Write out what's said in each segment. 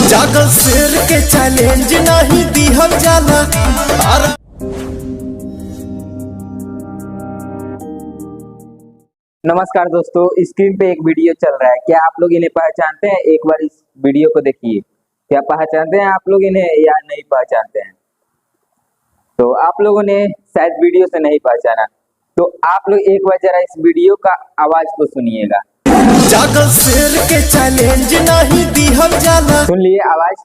जागल शेर के चैलेंज नहीं दिहल जाला। नमस्कार दोस्तों, स्क्रीन पे एक वीडियो चल रहा है। क्या आप लोग इन्हें पहचानते हैं? एक बार इस वीडियो को देखिए। क्या पहचानते हैं आप लोग इन्हें या नहीं पहचानते हैं? तो आप लोगों ने शायद वीडियो से नहीं पहचाना, तो आप लोग एक बार जरा इस वीडियो का आवाज को सुनिएगा। जागल शेर के चैलेंज नहीं दिहल जाला। सुन लिए आवाज?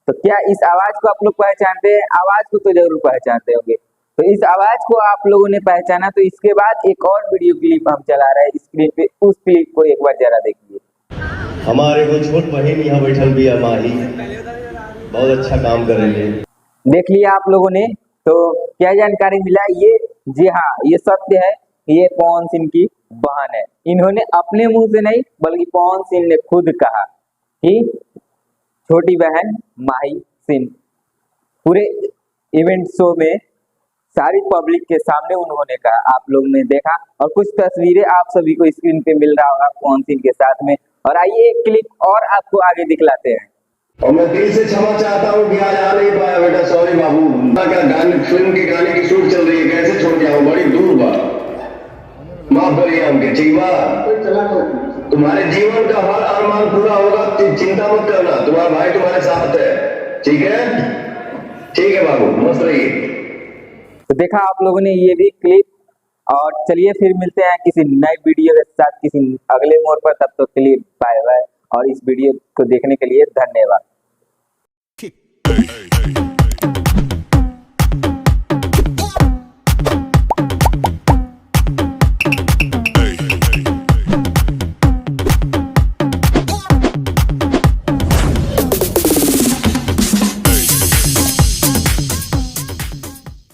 तो क्या इस आवाज को आप लोग पहचानते हैं? आवाज को तो जरूर पहचानते होंगे। तो इस आवाज को आप लोगों ने पहचाना, तो इसके बाद एक और वीडियो क्लिप हम चला रहे हैं स्क्रीन पे। उस क्लिप को एक बार जरा देखिए। हमारे वो छोट बहन यहाँ बैठल भी माही बहुत अच्छा काम कर रही है। देख लिया आप लोगों ने? तो क्या जानकारी मिला? ये जी हाँ, ये सत्य है। ये पवन सिंह की बहन है। इन्होंने अपने मुंह से नहीं बल्कि पवन सिंह ने खुद कहा कि छोटी बहन माही सिंह। पूरे इवेंट शो में सारी पब्लिक के सामने उन्होंने कहा, आप लोग ने देखा। और कुछ तस्वीरें आप सभी को स्क्रीन पे मिल रहा होगा पवन सिंह के साथ में। और आइए एक क्लिप और आपको आगे दिखलाते हैं। और मैं दिल से क्षमा चाहता हूँ कि आज आ नहीं पाया बेटा, सॉरी बाबू। क्या गाने, फिल्म के गाने की शूट चल रही है, कैसे छोड़ के आऊँ, बड़ी दूर बा, माफ करिए हमके, ठीक बा। तुम्हारे जीवन का हर अरमान पूरा होगा, चिंता मत करना, तुम्हारा भाई तुम्हारे साथ है, ठीक है? ठीक है बाबू, मस्त रहिए। तो देखा आप लोगों ने ये भी क्लिप। और चलिए फिर मिलते हैं किसी नए वीडियो के साथ किसी अगले मोड़ पर। तब तो क्लिप बाय बाय। और इस वीडियो को देखने के लिए धन्यवाद।